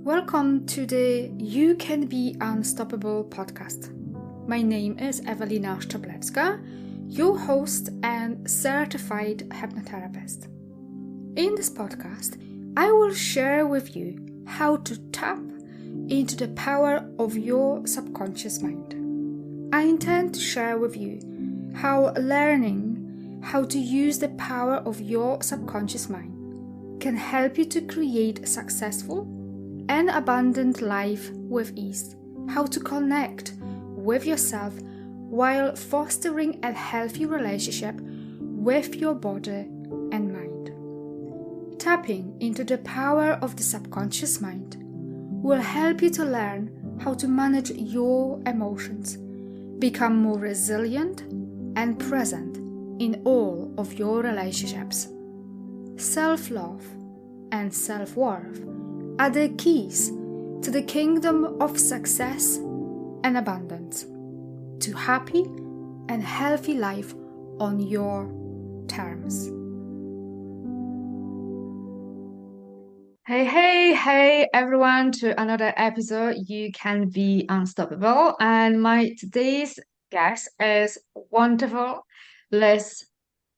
Welcome to the You Can Be Unstoppable podcast. My name is Ewelina Szczeblewska, your host and certified hypnotherapist. In this podcast, I will share with you how to tap into the power of your subconscious mind. I intend to share with you how learning how to use the power of your subconscious mind can help you to create a successful and abundant life with ease, how to connect with yourself while fostering a healthy relationship with your body and mind. Tapping into the power of the subconscious mind will help you to learn how to manage your emotions, become more resilient and present in all of your relationships. Self-love and self-worth are the keys to the kingdom of success and abundance, to happy and healthy life on your terms. Hey everyone, to another episode You Can Be Unstoppable. And my today's guest is wonderful Liz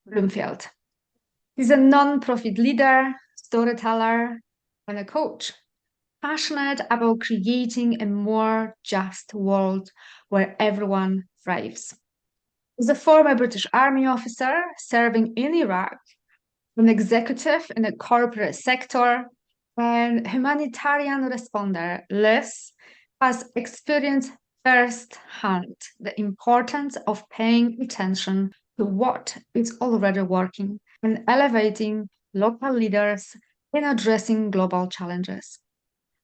Blomfield. She's a non-profit leader, storyteller, and a coach, passionate about creating a more just world where everyone thrives. As a former British Army officer serving in Iraq, an executive in the corporate sector, and humanitarian responder, Liz has experienced firsthand the importance of paying attention to what is already working and elevating local leaders in addressing global challenges.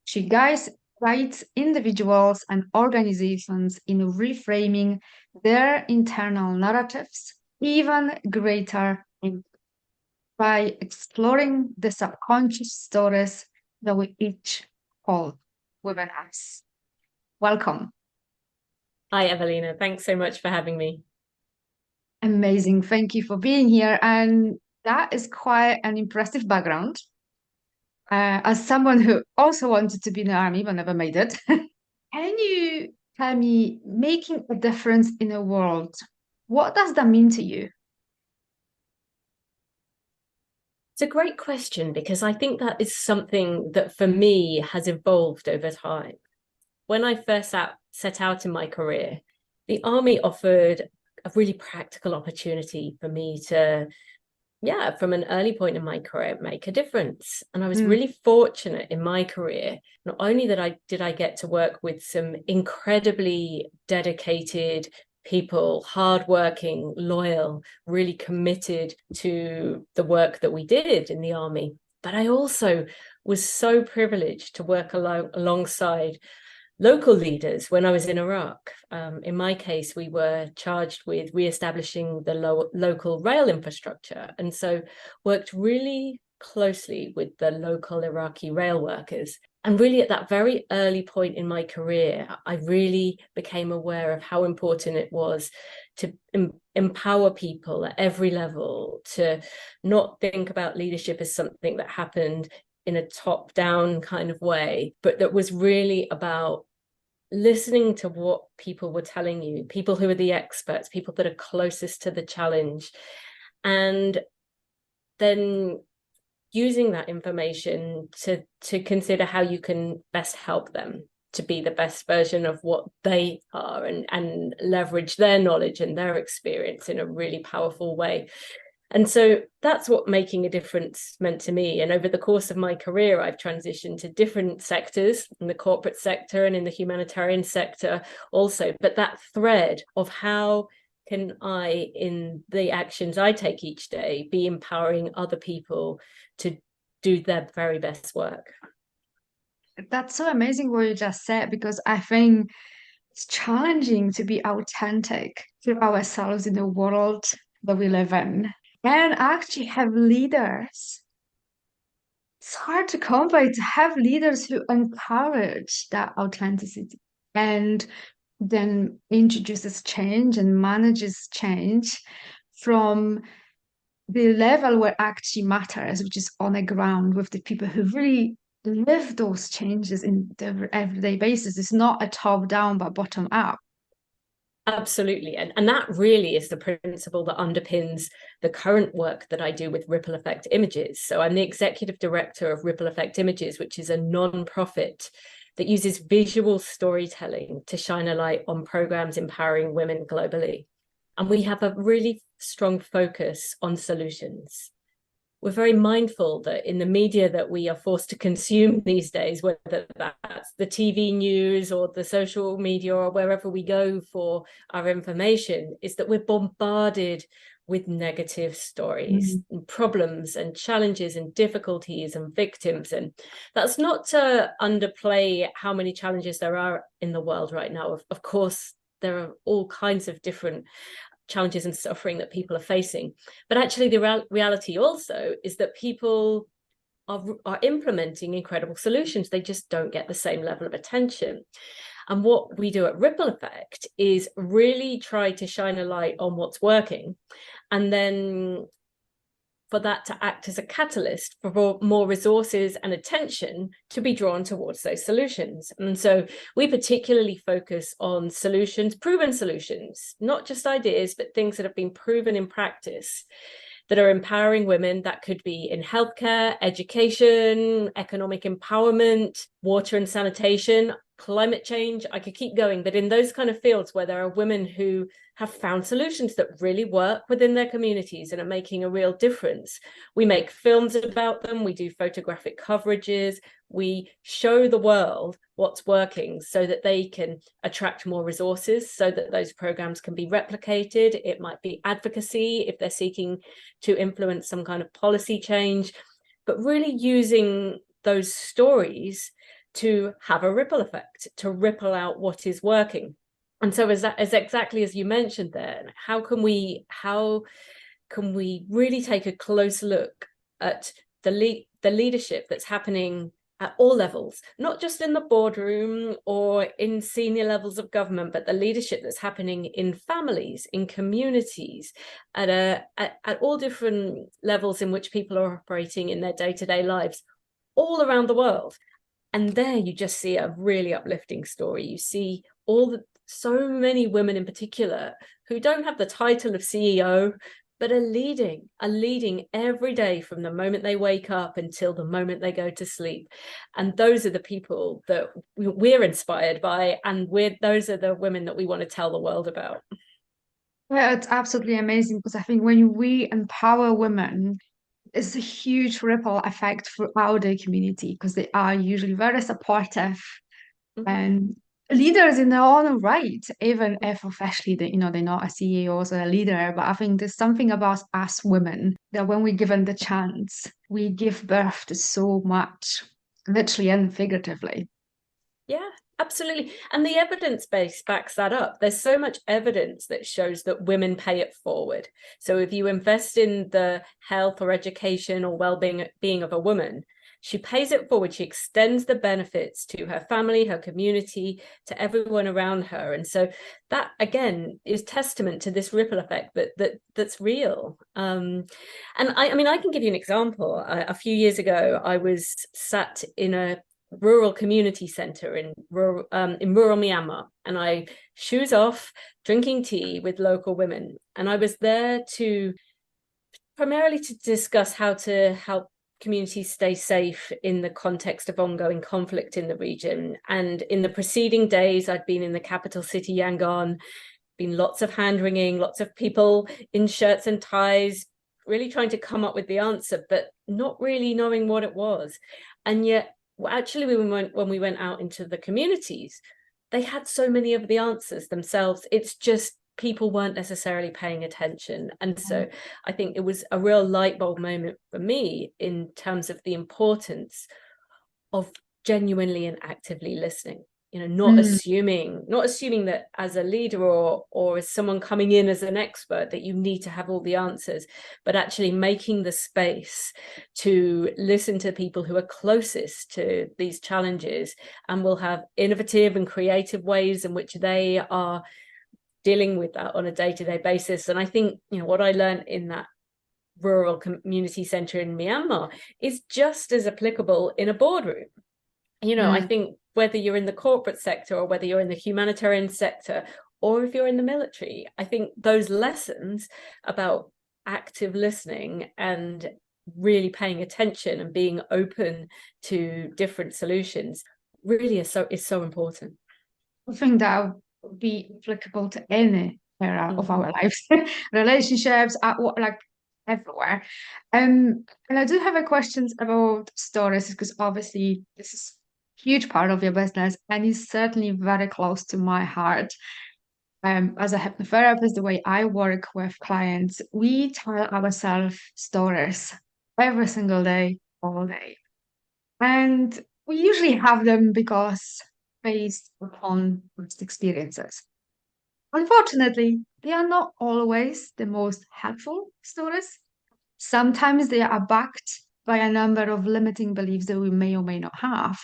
She guides individuals and organizations in reframing their internal narratives even greater by exploring the subconscious stories that we each hold within us. Welcome. Hi, Ewelina. Thanks so much for having me. Amazing. Thank you for being here. And that is quite an impressive background. As someone who also wanted to be in the army but never made it, can you tell me, making a difference in the world, what does that mean to you? It's a great question because I think that is something that for me has evolved over time. When I first set out in my career, the army offered a really practical opportunity for me to, from an early point in my career, make a difference. And I was really fortunate in my career, not only that did I get to work with some incredibly dedicated people, hardworking, loyal, really committed to the work that we did in the army, but I also was so privileged to work alongside local leaders when I was in Iraq. In my case, we were charged with re-establishing the local rail infrastructure, and so worked really closely with the local Iraqi rail workers. And really at that very early point in my career, I really became aware of how important it was to empower people at every level, to not think about leadership as something that happened in a top-down kind of way, but that was really about listening to what people were telling you, people who are the experts, people that are closest to the challenge, and then using that information to consider how you can best help them to be the best version of what they are, and leverage their knowledge and their experience in a really powerful way. And so that's what making a difference meant to me. And over the course of my career, I've transitioned to different sectors, in the corporate sector and in the humanitarian sector also. But that thread of how can I, in the actions I take each day, be empowering other people to do their very best work? That's so amazing what you just said, because I think it's challenging to be authentic to ourselves in the world that we live in and actually have leaders. It's hard to come by, to have leaders who encourage that authenticity and then introduces change and manages change from the level where actually matters, which is on the ground with the people who really live those changes in their everyday basis. It's not a top down but bottom up. Absolutely. And that really is the principle that underpins the current work that I do with Ripple Effect Images. So I'm the executive director of Ripple Effect Images, which is a non-profit that uses visual storytelling to shine a light on programs empowering women globally. And we have a really strong focus on solutions. We're very mindful that in the media that we are forced to consume these days, whether that's the TV news or the social media or wherever we go for our information, is that we're bombarded with negative stories and problems and challenges and difficulties and victims. And that's not to underplay how many challenges there are in the world right now. Of course, there are all kinds of different challenges and suffering that people are facing. But actually, the reality also is that people are implementing incredible solutions. They just don't get the same level of attention. And what we do at Ripple Effect is really try to shine a light on what's working, and then for that to act as a catalyst for more resources and attention to be drawn towards those solutions. And so we particularly focus on solutions, proven solutions, not just ideas, but things that have been proven in practice that are empowering women. That could be in healthcare, education, economic empowerment, water and sanitation, climate change. I could keep going, but in those kind of fields where there are women who have found solutions that really work within their communities and are making a real difference, we make films about them, we do photographic coverages, we show the world what's working so that they can attract more resources, so that those programs can be replicated. It might be advocacy if they're seeking to influence some kind of policy change, but really using those stories to have a ripple effect, to ripple out what is working. And so as exactly as you mentioned there, how can we really take a close look at the leadership that's happening at all levels, not just in the boardroom or in senior levels of government, but the leadership that's happening in families, in communities, at all different levels in which people are operating in their day-to-day lives all around the world. And there you just see a really uplifting story. You see so many women in particular who don't have the title of CEO, but are leading every day from the moment they wake up until the moment they go to sleep. And those are the people that we're inspired by, and those are the women that we want to tell the world about. Yeah, it's absolutely amazing because I think when we empower women, it's a huge ripple effect throughout the community because they are usually very supportive and leaders in their own right, even if officially they're not a CEO or a leader. But I think there's something about us women that when we're given the chance, we give birth to so much, literally and figuratively. Yeah, absolutely. And the evidence base backs that up. There's so much evidence that shows that women pay it forward. So if you invest in the health or education or well-being of a woman, she pays it forward. She extends the benefits to her family, her community, to everyone around her. And so that, again, is testament to this ripple effect that's real. And I can give you an example. A few years ago, I was sat in a rural community center in rural Myanmar, and I shoes off, drinking tea with local women. And I was there primarily to discuss how to help communities stay safe in the context of ongoing conflict in the region. And in the preceding days, I'd been in the capital city, Yangon, been lots of hand wringing, lots of people in shirts and ties, really trying to come up with the answer, but not really knowing what it was. And yet, actually, when we went out into the communities, they had so many of the answers themselves. It's just people weren't necessarily paying attention. And so I think it was a real light bulb moment for me in terms of the importance of genuinely and actively listening. Not assuming that as a leader or as someone coming in as an expert that you need to have all the answers, but actually making the space to listen to people who are closest to these challenges and will have innovative and creative ways in which they are dealing with that on a day-to-day basis. And I think, what I learned in that rural community center in Myanmar is just as applicable in a boardroom. I think whether you're in the corporate sector or whether you're in the humanitarian sector or if you're in the military, I think those lessons about active listening and really paying attention and being open to different solutions really is so important. I think that would be applicable to any area of our lives, relationships, at what, like everywhere. And I do have a questions about stories because obviously this is a huge part of your business and is certainly very close to my heart. As a hypnotherapist, the way I work with clients, we tell ourselves stories every single day, all day. And we usually have them because based upon past experiences. Unfortunately, they are not always the most helpful stories. Sometimes they are backed by a number of limiting beliefs that we may or may not have.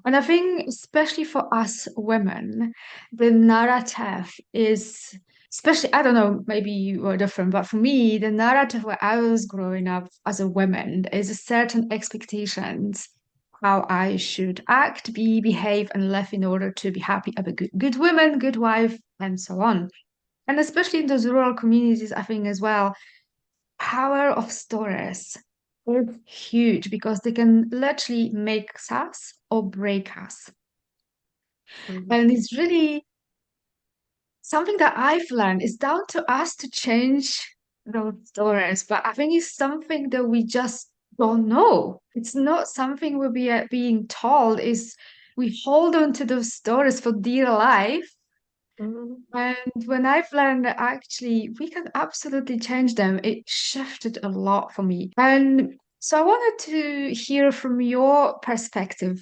And I think, especially for us women, the narrative is, especially, I don't know, maybe you were different, but for me, the narrative where I was growing up as a woman is a certain expectations how I should act, be, behave, and live in order to be happy, a good woman, good wife, and so on. And especially in those rural communities, I think as well, power of stories is huge because they can literally make us or break us. Mm-hmm. And it's really something that I've learned. It's down to us to change those stories, but I think it's something that we just don't know. It's not something we're being told. Is we hold on to those stories for dear life. Mm-hmm. And when I've learned that actually we can absolutely change them, it shifted a lot for me. And so I wanted to hear from your perspective,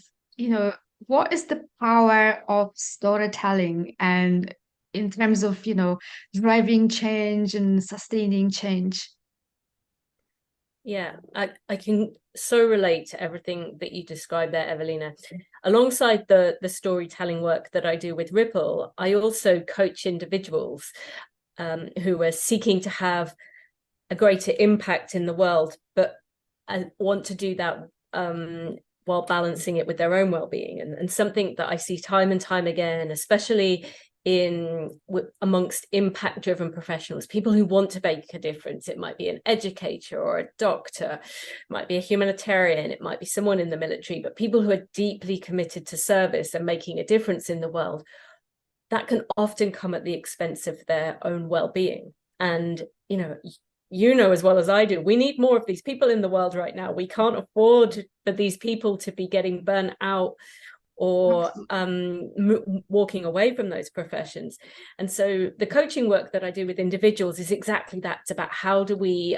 what is the power of storytelling and in terms of, driving change and sustaining change? Yeah, I can so relate to everything that you described there, Evelina. Alongside the storytelling work that I do with Ripple, I also coach individuals who are seeking to have a greater impact in the world, but I want to do that while balancing it with their own well-being. And something that I see time and time again, especially amongst impact-driven professionals, people who want to make a difference. It might be an educator or a doctor, it might be a humanitarian, it might be someone in the military, but people who are deeply committed to service and making a difference in the world, that can often come at the expense of their own well-being. And you know as well as I do, we need more of these people in the world right now. We can't afford for these people to be getting burnt out or walking away from those professions. And so the coaching work that I do with individuals is exactly that. It's about how do we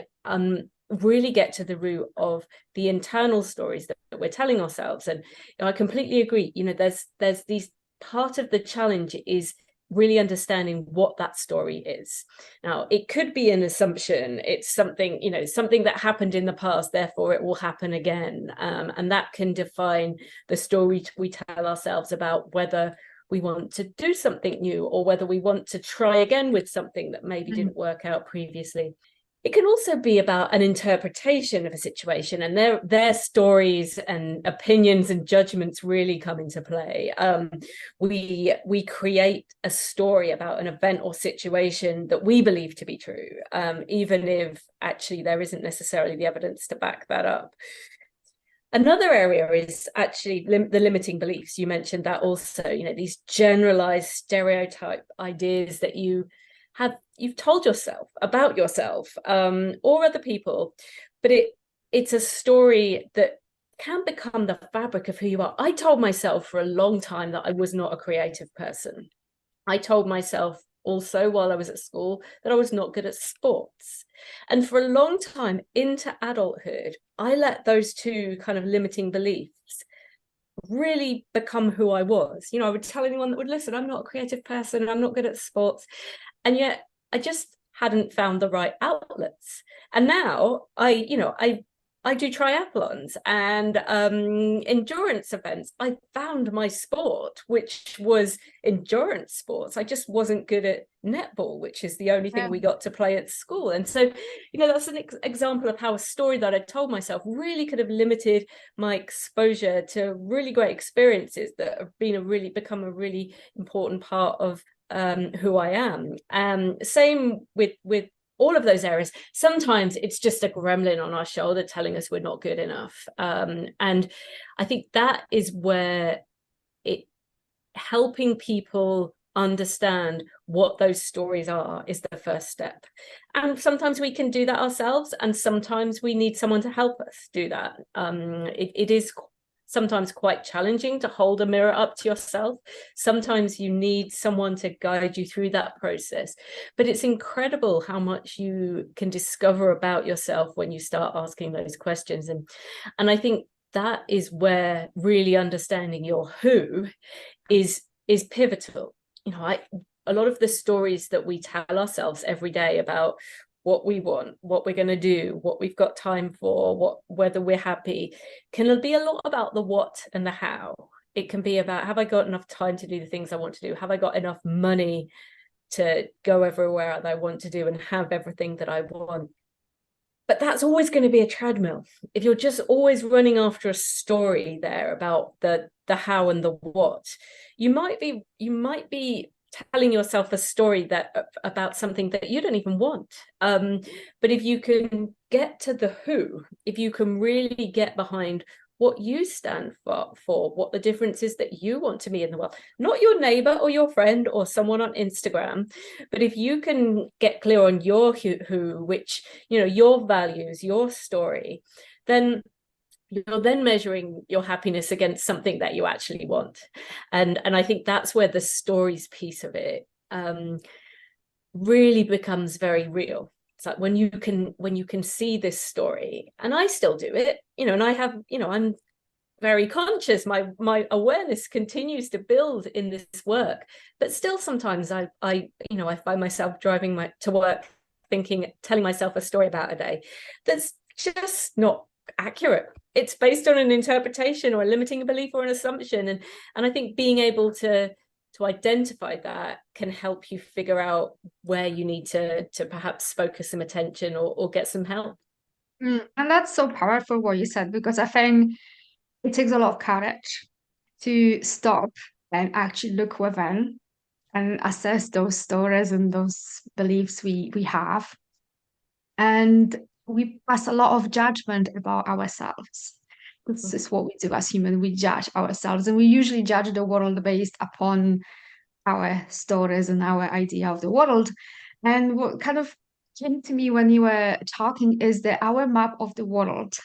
really get to the root of the internal stories that we're telling ourselves. And I completely agree. There's these, part of the challenge is really understanding what that story is. Now, it could be an assumption. It's something, something that happened in the past, therefore it will happen again. And that can define the story we tell ourselves about whether we want to do something new or whether we want to try again with something that maybe didn't work out previously. It can also be about an interpretation of a situation, and their stories and opinions and judgments really come into play. We create a story about an event or situation that we believe to be true, even if actually there isn't necessarily the evidence to back that up. Another area is actually the limiting beliefs. You mentioned that also, these generalized stereotype ideas that you've told yourself about yourself or other people, but it's a story that can become the fabric of who you are. I told myself for a long time that I was not a creative person. I told myself also while I was at school that I was not good at sports. And for a long time into adulthood, I let those two kind of limiting beliefs really become who I was. I would tell anyone that would listen, I'm not a creative person, I'm not good at sports. And yet I just hadn't found the right outlets. And now I I do triathlons and endurance events. I found my sport, which was endurance sports. I just wasn't good at netball, which is the only thing we got to play at school. And so, that's an example of how a story that I told myself really could have limited my exposure to really great experiences that have become a really important part of who I am. Same with all of those areas. Sometimes it's just a gremlin on our shoulder telling us we're not good enough. And I think that is where helping people understand what those stories are is the first step. And sometimes we can do that ourselves, and sometimes we need someone to help us do that. It is sometimes quite challenging to hold a mirror up to yourself. Sometimes you need someone to guide you through that process. But it's incredible how much you can discover about yourself when you start asking those questions. And I think that is where really understanding your who is pivotal. A lot of the stories that we tell ourselves every day about what we want, what we're going to do, what we've got time for, whether we're happy, can be a lot about the what and the how. It can be about, have I got enough time to do the things I want to do? Have I got enough money to go everywhere that I want to do and have everything that I want? But that's always going to be a treadmill. If you're just always running after a story there about the how and the what, you might be telling yourself a story about something that you don't even want. But if you can get to the who, if you can really get behind what you stand for, what the difference is that you want to be in the world, not your neighbor or your friend or someone on Instagram, but if you can get clear on your who, which, your values, your story, then you're then measuring your happiness against something that you actually want. And I think that's where the stories piece of it really becomes very real. It's like when you can see this story, and I still do it, and I have, I'm very conscious. My awareness continues to build in this work, but still sometimes I find myself driving to work telling myself a story about a day that's just not accurate. It's based on an interpretation or a limiting belief or an assumption, and I think being able to identify that can help you figure out where you need to perhaps focus some attention or get some help. And that's so powerful what you said, because I think it takes a lot of courage to stop and actually look within and assess those stories and those beliefs we have. And we pass a lot of judgment about ourselves. This is what we do as humans. We judge ourselves, and we usually judge the world based upon our stories and our idea of the world. And what kind of came to me when you were talking is that our map of the world,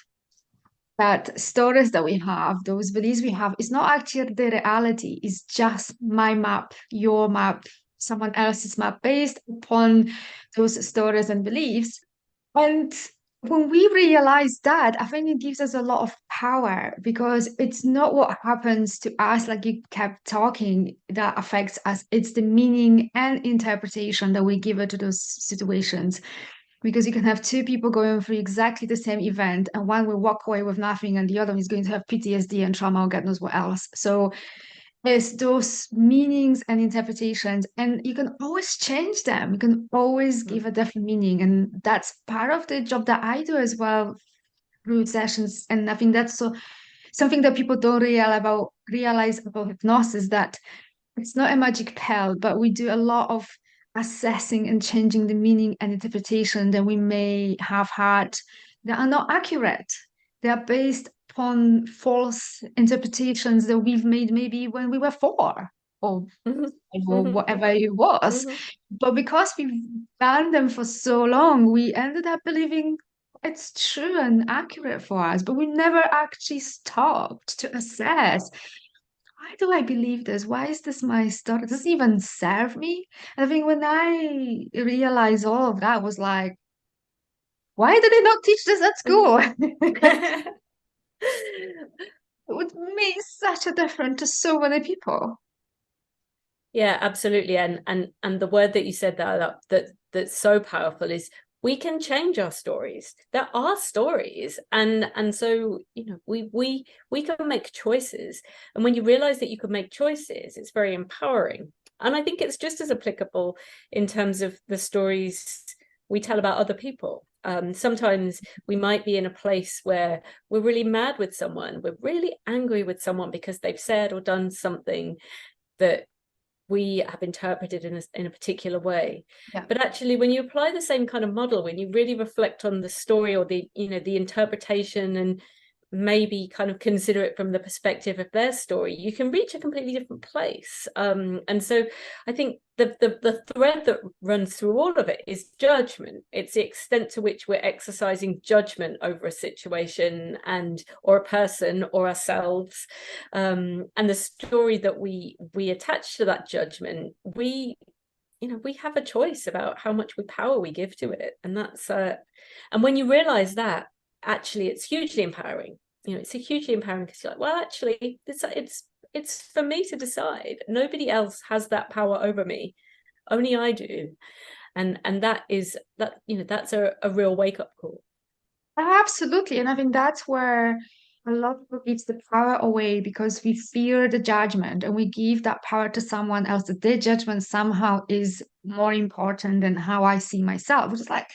that stories that we have, those beliefs we have, is not actually the reality. It's just my map, your map, someone else's map based upon those stories and beliefs. And when we realize that, I think it gives us a lot of power, because it's not what happens to us, like you kept talking, that affects us. It's the meaning and interpretation that we give it to those situations. Because you can have two people going through exactly the same event, and one will walk away with nothing, and the other is going to have PTSD and trauma or God knows what else. So it's those meanings and interpretations, and you can always change them. You can always give a different meaning, and that's part of the job that I do as well through sessions. And I think that's something that people don't realize about hypnosis, that it's not a magic pill, but we do a lot of assessing and changing the meaning and interpretation that we may have had that are not accurate. They are based upon false interpretations that we've made maybe when we were 4 or whatever it was. But because we've done them for so long, we ended up believing it's true and accurate for us, but we never actually stopped to assess, why do I believe this? Why is this my story? Does it even serve me? And I think when I realized all of that, was like, why did they not teach this at school? It would make such a difference to so many people. Yeah, absolutely. And the word that you said that's so powerful is we can change our stories. There are stories, and so we can make choices. And when you realize that you can make choices, it's very empowering. And I think it's just as applicable in terms of the stories we tell about other people. Sometimes we might be in a place where we're really mad with someone, we're really angry with someone because they've said or done something that we have interpreted in a particular way. Yeah. But actually, when you apply the same kind of model, when you really reflect on the story or the interpretation, and maybe kind of consider it from the perspective of their story, you can reach a completely different place. And so I think the thread that runs through all of it is judgment. It's the extent to which we're exercising judgment over a situation or a person or ourselves, and the story that we attach to that judgment. We have a choice about how much power we give to it, and that's and when you realize that, actually it's hugely empowering. It's hugely empowering because you're like, well, actually it's for me to decide. Nobody else has that power over me, only I do. And that's a real wake-up call. Absolutely. And I think that's where a lot of people gives the power away, because we fear the judgment and we give that power to someone else, that their judgment somehow is more important than how I see myself. It's like,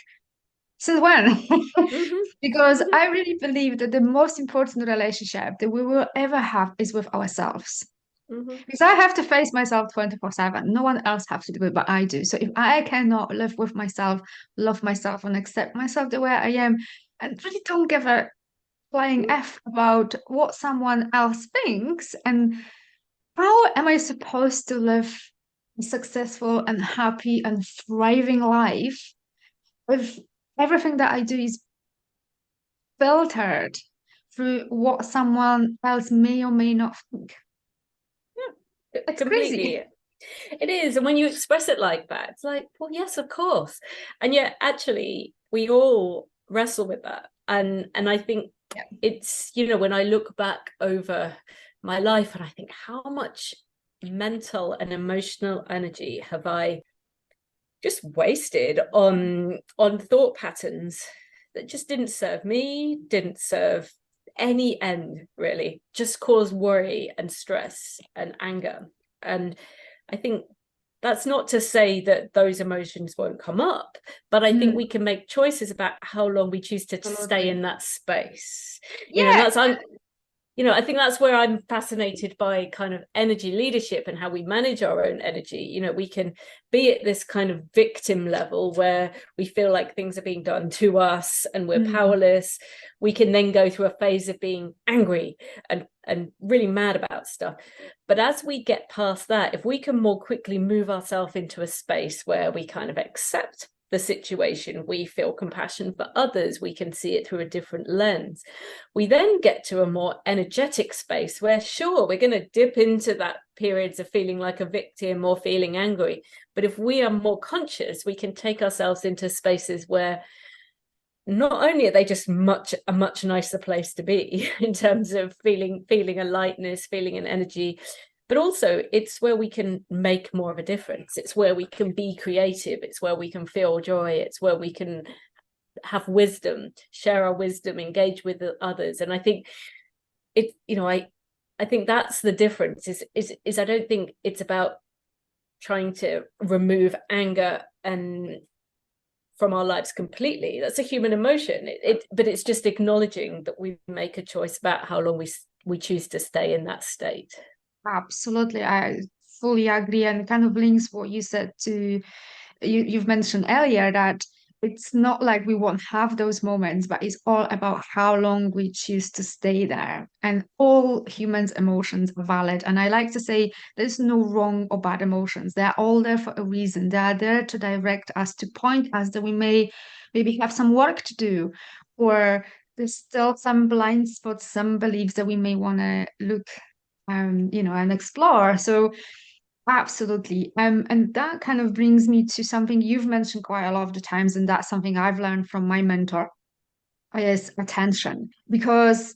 since when? Mm-hmm. Because Mm-hmm. I really believe that the most important relationship that we will ever have is with ourselves. Mm-hmm. Because I have to face myself 24/7. No one else has to do it, but I do. So if I cannot live with myself, love myself, and accept myself the way I am, and really don't give a flying F about what someone else thinks, and how am I supposed to live a successful and happy and thriving life if everything that I do is filtered through what someone else may or may not think? It's Completely. crazy. It is. And when you express it like that, it's like, well, yes, of course. And yet actually we all wrestle with that. And I think Yeah. it's, when I look back over my life and I think, how much mental and emotional energy have I just wasted on thought patterns that just didn't serve me, didn't serve any end, really, just cause worry and stress and anger. And I think that's not to say that those emotions won't come up, but I think we can make choices about how long we choose to stay Absolutely. in that space. Yeah. I think that's where I'm fascinated by kind of energy leadership and how we manage our own energy. We can be at this kind of victim level where we feel like things are being done to us and we're powerless. We can then go through a phase of being angry and really mad about stuff. But as we get past that, if we can more quickly move ourselves into a space where we kind of accept the situation, we feel compassion for others, we can see it through a different lens. We then get to a more energetic space where, sure, we're going to dip into that periods of feeling like a victim or feeling angry. But if we are more conscious, we can take ourselves into spaces where not only are they just a much nicer place to be in terms of feeling a lightness, feeling an energy, but also it's where we can make more of a difference. It's where we can be creative. It's where we can feel joy. It's where we can have wisdom, share our wisdom, engage with others. And I think I think that's the difference is I don't think it's about trying to remove anger and from our lives completely. That's a human emotion. But it's just acknowledging that we make a choice about how long we choose to stay in that state. Absolutely. I fully agree, and kind of links what you said to you've mentioned earlier, that it's not like we won't have those moments, but it's all about how long we choose to stay there. And all humans' emotions are valid. And I like to say there's no wrong or bad emotions. They're all there for a reason. They are there to direct us, to point us that we maybe have some work to do, or there's still some blind spots, some beliefs that we may want to look and explore. So absolutely. And that kind of brings me to something you've mentioned quite a lot of the times, and that's something I've learned from my mentor, is attention. Because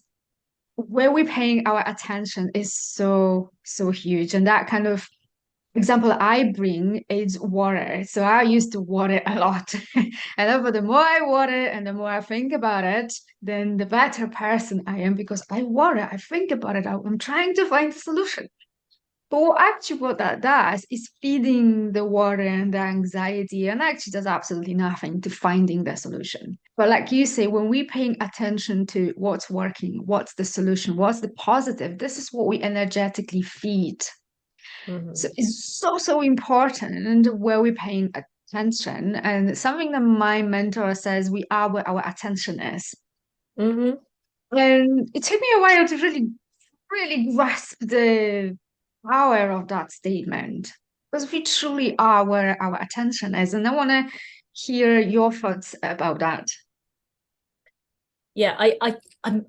where we're paying our attention is so, so huge. And that kind of example I bring is water. So I used to water a lot. And the more I water and the more I think about it, then the better person I am because I water, I think about it, I'm trying to find a solution. But what that does is feeding the water and the anxiety and actually does absolutely nothing to finding the solution. But like you say, when we're paying attention to what's working, what's the solution, what's the positive, this is what we energetically feed. So Mhm. it's so, so important where we're paying attention. And something that my mentor says, we are where our attention is. Mhm. And it took me a while to really grasp the power of that statement because we truly are where our attention is. And I want to hear your thoughts about that. Yeah,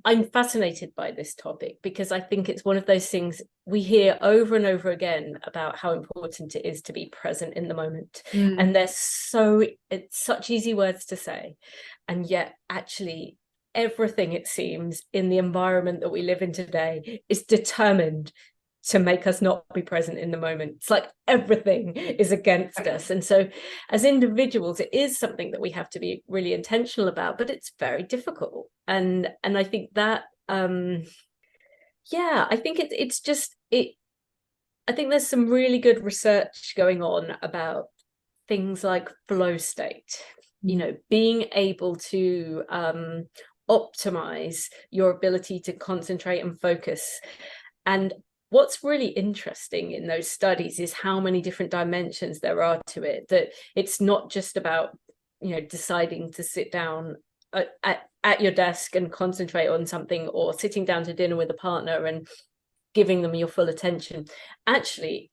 I'm fascinated by this topic because I think it's one of those things we hear over and over again about how important it is to be present in the moment. Mm. And it's such easy words to say. And yet actually everything, it seems, in the environment that we live in today is determined to make us not be present in the moment. It's like everything is against us. And so as individuals, it is something that we have to be really intentional about, but it's very difficult. And I think that yeah, I think it's just it I think there's some really good research going on about things like flow state, being able to optimize your ability to concentrate and focus. And what's really interesting in those studies is how many different dimensions there are to it, that it's not just about deciding to sit down at your desk and concentrate on something, or sitting down to dinner with a partner and giving them your full attention. Actually,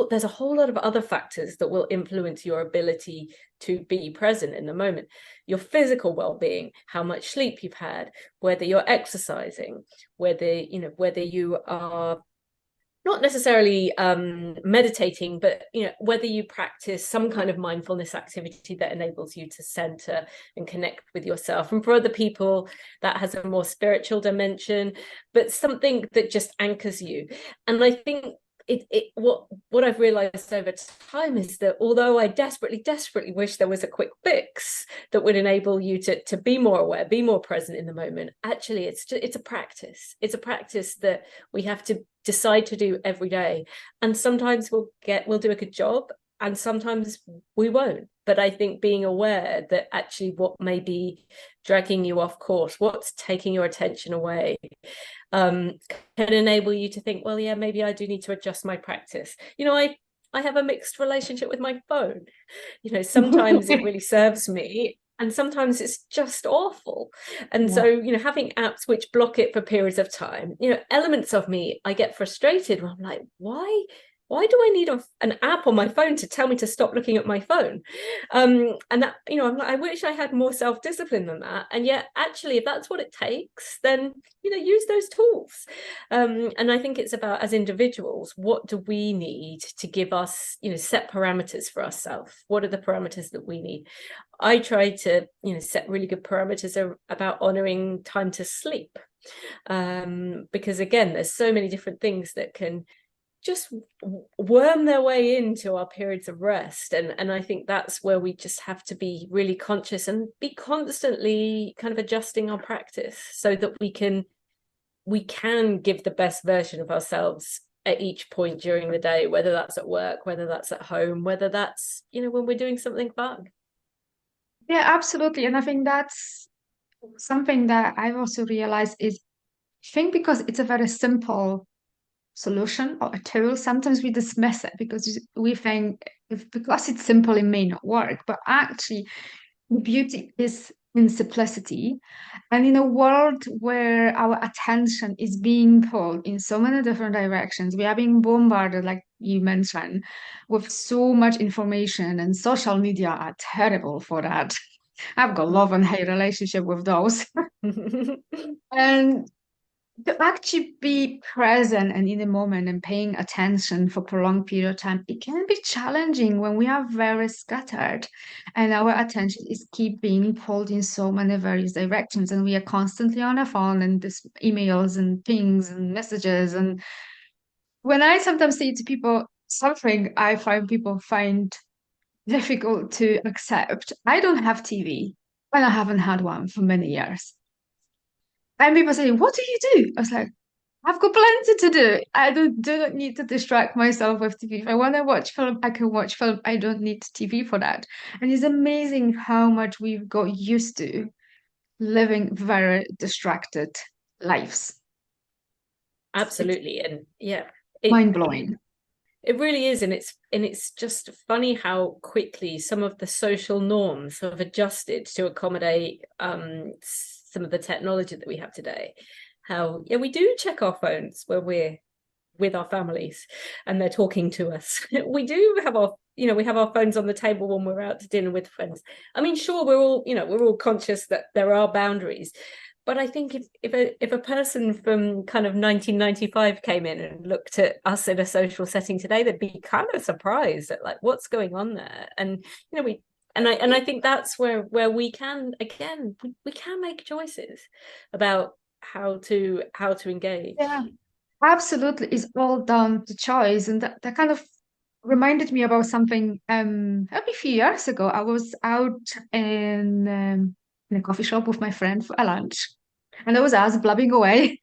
there's a whole lot of other factors that will influence your ability to be present in the moment. Your physical well-being, how much sleep you've had, whether you're exercising, whether you are not necessarily meditating, but whether you practice some kind of mindfulness activity that enables you to center and connect with yourself. And for other people, that has a more spiritual dimension, but something that just anchors you. And I think what I've realized over time is that although I desperately wish there was a quick fix that would enable you to be more aware, be more present in the moment, actually it's a practice. It's a practice that we have to decide to do every day. And sometimes we'll do a good job, and sometimes we won't. But I think being aware that actually what may be dragging you off course, what's taking your attention away, can enable you to think, well, yeah, maybe I do need to adjust my practice. I have a mixed relationship with my phone. Sometimes it really serves me, and sometimes it's just awful. And Yeah. so, having apps which block it for periods of time, elements of me, I get frustrated when I'm like, why do I need an app on my phone to tell me to stop looking at my phone? And that, I'm like, I wish I had more self-discipline than that. And yet, actually, if that's what it takes, then, use those tools. And I think it's about, as individuals, what do we need to give us, set parameters for ourselves? What are the parameters that we need? I try to, set really good parameters about honoring time to sleep. Because again, there's so many different things that can just worm their way into our periods of rest, and I think that's where we just have to be really conscious and be constantly kind of adjusting our practice so that we can give the best version of ourselves at each point during the day, whether that's at work, whether that's at home, whether that's when we're doing something fun. Yeah, absolutely. And I think that's something that I've also realized is I think because it's a very simple solution or a tool, sometimes we dismiss it because we think because it's simple, it may not work. But actually, the beauty is in simplicity. And in a world where our attention is being pulled in so many different directions, we are being bombarded, like you mentioned, with so much information, and social media are terrible for that. I've got love and hate relationship with those. And to actually be present and in the moment and paying attention for prolonged period of time, it can be challenging when we are very scattered and our attention is keep being pulled in so many various directions, and we are constantly on our phone and this emails and pings and messages. And when I sometimes say to people, something I find people find difficult to accept. I don't have TV, and I haven't had one for many years. And people say, "What do you do?" I was like, "I've got plenty to do. I do not need to distract myself with TV. If I want to watch film, I can watch film. I don't need TV for that." And it's amazing how much we've got used to living very distracted lives. It's Absolutely. And yeah, it mind blowing. it really is. And it's just funny how quickly some of the social norms have adjusted to accommodate some of the technology that we have today. How, yeah, we do check our phones when we're with our families and they're talking to us. We do have our, we have our phones on the table when we're out to dinner with friends. I mean, sure, we're all conscious that there are boundaries. But I think if a person from kind of 1995 came in and looked at us in a social setting today, they'd be kind of surprised at like what's going on there. And I think that's where we can, again, we can make choices about how to engage. Yeah, absolutely. It's all down to choice. And that kind of reminded me about something a few years ago. I was out in a coffee shop with my friend for a lunch. And there was us blabbing away,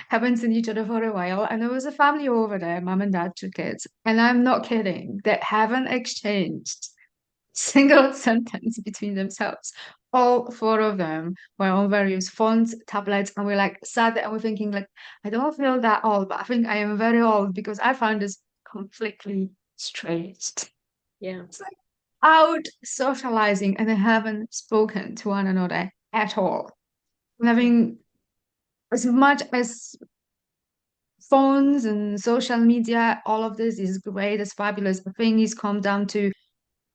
haven't seen each other for a while. And there was a family over there, mom and dad, two kids. And I'm not kidding, they haven't exchanged single sentence between themselves. All four of them were on various phones, tablets, and we're like sat there and we're thinking like, I don't feel that old, but I think I am very old because I found this completely strange. Yeah. It's like out socializing and they haven't spoken to one another at all. And having as much as phones and social media, all of this is great, it's fabulous. The thing is come down to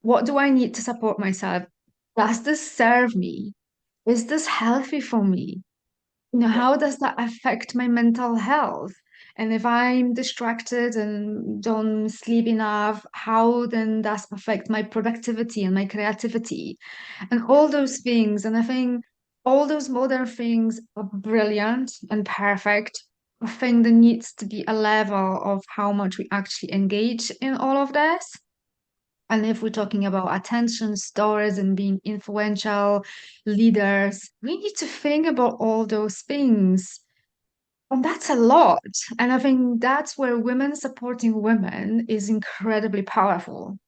what do I need to support myself? Does this serve me? Is this healthy for me? Yeah. How does that affect my mental health? And if I'm distracted and don't sleep enough, how then does affect my productivity and my creativity and all those things? And I think all those modern things are brilliant and perfect. I think there needs to be a level of how much we actually engage in all of this. And if we're talking about attention, stories, and being influential leaders, we need to think about all those things. And that's a lot. And I think that's where women supporting women is incredibly powerful.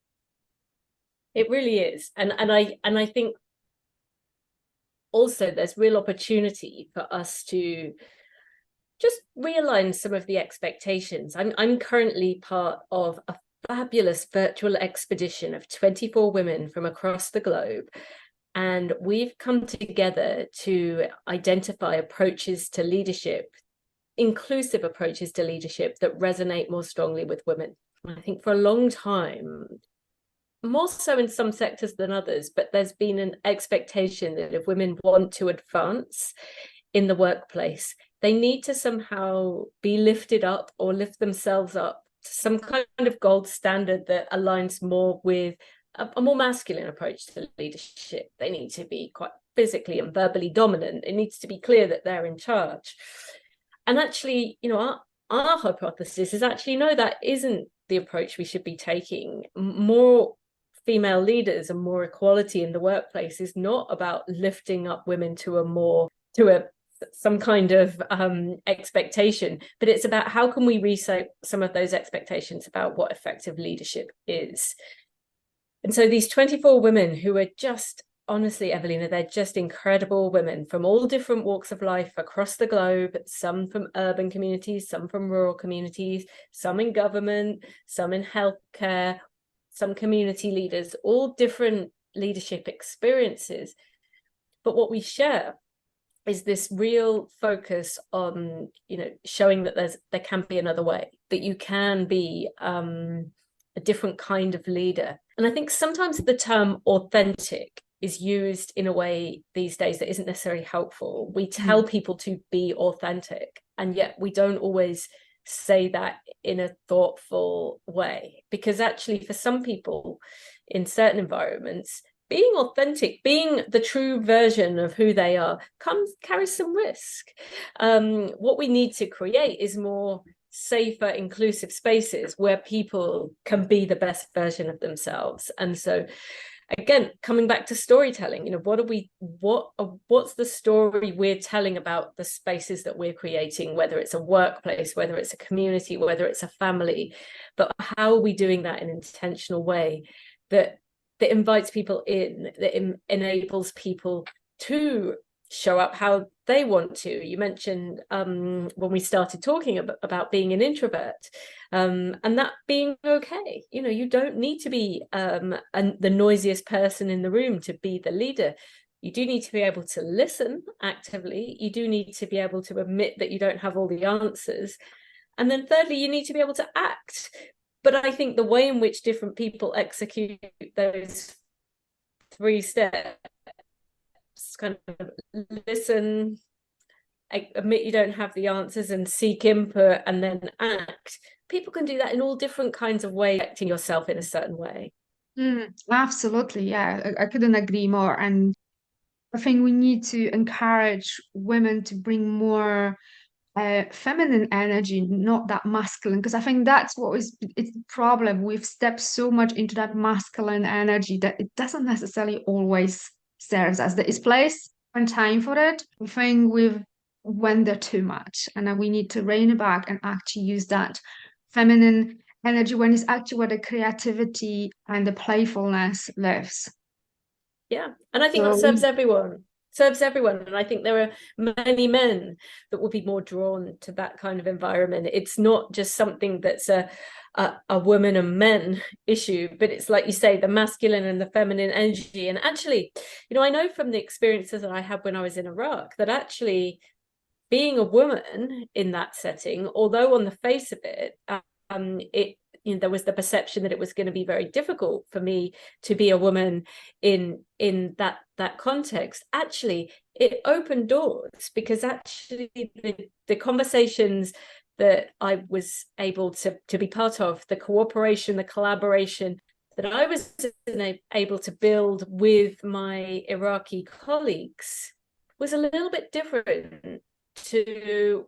It really is. And I think also there's real opportunity for us to just realign some of the expectations. I'm currently part of a fabulous virtual expedition of 24 women from across the globe. And we've come together to identify approaches to leadership, inclusive approaches to leadership that resonate more strongly with women. I think for a long time, more so in some sectors than others, but there's been an expectation that if women want to advance in the workplace, they need to somehow be lifted up or lift themselves up to some kind of gold standard that aligns more with a more masculine approach to leadership. They need to be quite physically and verbally dominant. It needs to be clear that they're in charge. And actually, our hypothesis is actually, no, that isn't the approach we should be taking. More female leaders and more equality in the workplace is not about lifting up women to some kind of expectation, but it's about how can we reset some of those expectations about what effective leadership is. And so these 24 women who are just, honestly, Evelina, they're just incredible women from all different walks of life across the globe, some from urban communities, some from rural communities, some in government, some in healthcare, some community leaders, all different leadership experiences. But what we share is this real focus on, showing that there can be another way, that you can be a different kind of leader. And I think sometimes the term authentic is used in a way these days that isn't necessarily helpful. We tell people to be authentic, and yet we don't always say that in a thoughtful way, because actually for some people in certain environments, being authentic, being the true version of who they are carries some risk. What we need to create is more safer, inclusive spaces where people can be the best version of themselves. And so again, coming back to storytelling, what's the story we're telling about the spaces that we're creating, whether it's a workplace, whether it's a community, whether it's a family, but how are we doing that in an intentional way that invites people in, that enables people to show up how they want to. You mentioned when we started talking about being an introvert, and that being okay. You don't need to be the noisiest person in the room to be the leader. You do need to be able to listen actively. You do need to be able to admit that you don't have all the answers. And then thirdly, you need to be able to act. But I think the way in which different people execute those 3 steps, kind of listen, admit you don't have the answers, and seek input, and then act. People can do that in all different kinds of ways, acting yourself in a certain way. Absolutely, yeah. I couldn't agree more. And I think we need to encourage women to bring more feminine energy, not that masculine, because I think that's it's the problem. We've stepped so much into that masculine energy that it doesn't necessarily always serves us. There is place and time for it. I think we've went there too much, and we need to rein it back and actually use that feminine energy when it's actually where the creativity and the playfulness lives. Yeah, and I think So that serves everyone. And I think there are many men that will be more drawn to that kind of environment. It's not just something that's a woman and men issue, but it's like you say, the masculine and the feminine energy. And actually, I know from the experiences that I had when I was in Iraq that actually being a woman in that setting, although on the face of it, there was the perception that it was going to be very difficult for me to be a woman in that context. Actually, it opened doors, because actually the conversations that I was able to be part of, the cooperation, the collaboration that I was able to build with my Iraqi colleagues was a little bit different to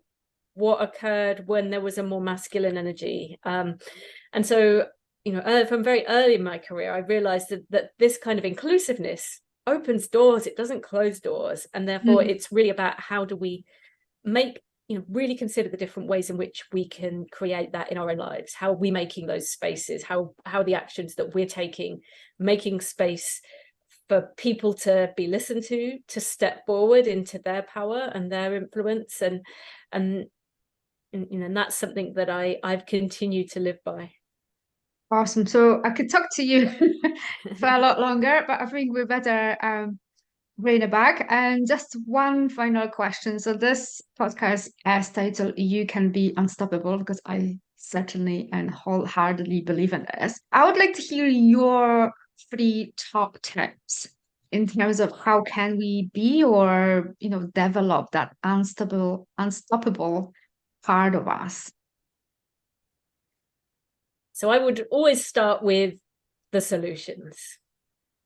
what occurred when there was a more masculine energy. And so, from very early in my career, I realized that this kind of inclusiveness opens doors, it doesn't close doors. And therefore, it's really about how do we really consider the different ways in which we can create that in our own lives. How are we making those spaces? How the actions that we're taking, making space for people to be listened to step forward into their power and their influence. And that's something that I've continued to live by. awesome. So I could talk to you for a lot longer, but I think we better rein it back. And just one final question. So this podcast is titled "You Can Be Unstoppable," because I certainly and wholeheartedly believe in this. I would like to hear your 3 top tips in terms of how can we be, or develop that unstoppable part of us. So I would always start with the solutions.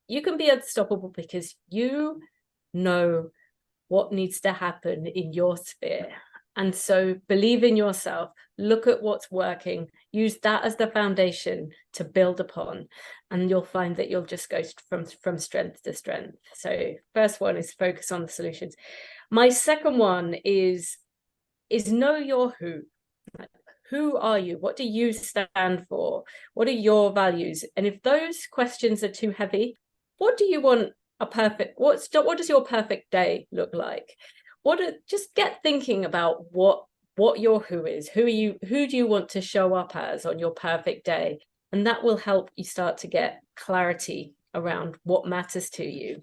You can be unstoppable because you know what needs to happen in your sphere. And so believe in yourself, look at what's working, use that as the foundation to build upon, and you'll find that you'll just go from strength to strength. So first one is focus on the solutions. My second one is know your who. Who are you? What do you stand for? What are your values? And if those questions are too heavy, what do you want what does your perfect day look like? Just get thinking about what your who is. Who do you want to show up as on your perfect day? And that will help you start to get clarity around what matters to you.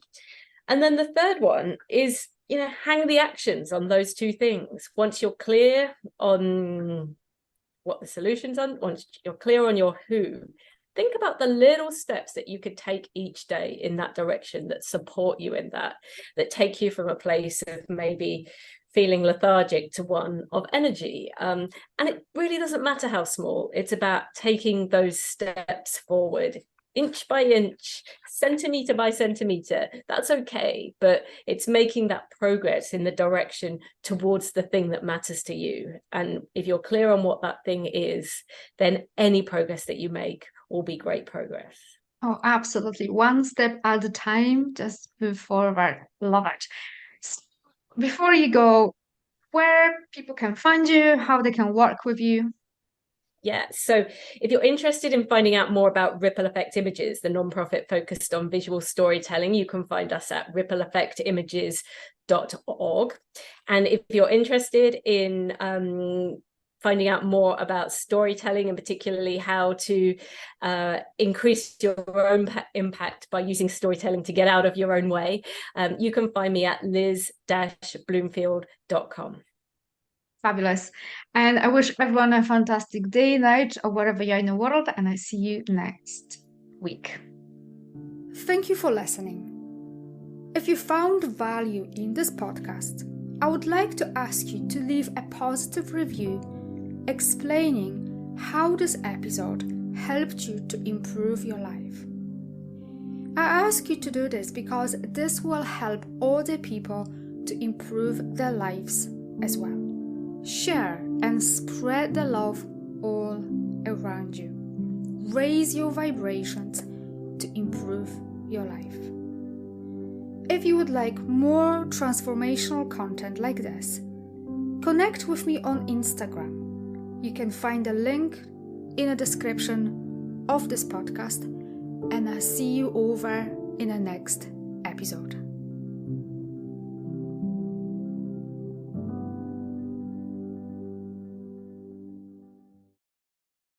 And then the third one is, hang the actions on those 2 things. Once you're clear on what the solutions are, once you're clear on your who, think about the little steps that you could take each day in that direction that support you in that take you from a place of maybe feeling lethargic to one of energy. And it really doesn't matter how small. It's about taking those steps forward inch by inch, centimeter by centimeter, that's okay. But it's making that progress in the direction towards the thing that matters to you. And if you're clear on what that thing is, then any progress that you make will be great progress. Oh, absolutely. One step at a time, just move forward. Love it. Before you go, where people can find you, how they can work with you? Yeah, so if you're interested in finding out more about Ripple Effect Images, the nonprofit focused on visual storytelling, you can find us at rippleeffectimages.org. And if you're interested in finding out more about storytelling, and particularly how to increase your own impact by using storytelling to get out of your own way, you can find me at liz-bloomfield.com. Fabulous. And I wish everyone a fantastic day, night, or wherever you're in the world, and I see you next week. Thank you for listening. If you found value in this podcast, I would like to ask you to leave a positive review explaining how this episode helped you to improve your life. I ask you to do this because this will help other people to improve their lives as well. Share and spread the love all around you. Raise your vibrations to improve your life. If you would like more transformational content like this, connect with me on Instagram. You can find a link in the description of this podcast, and I'll see you over in the next episode.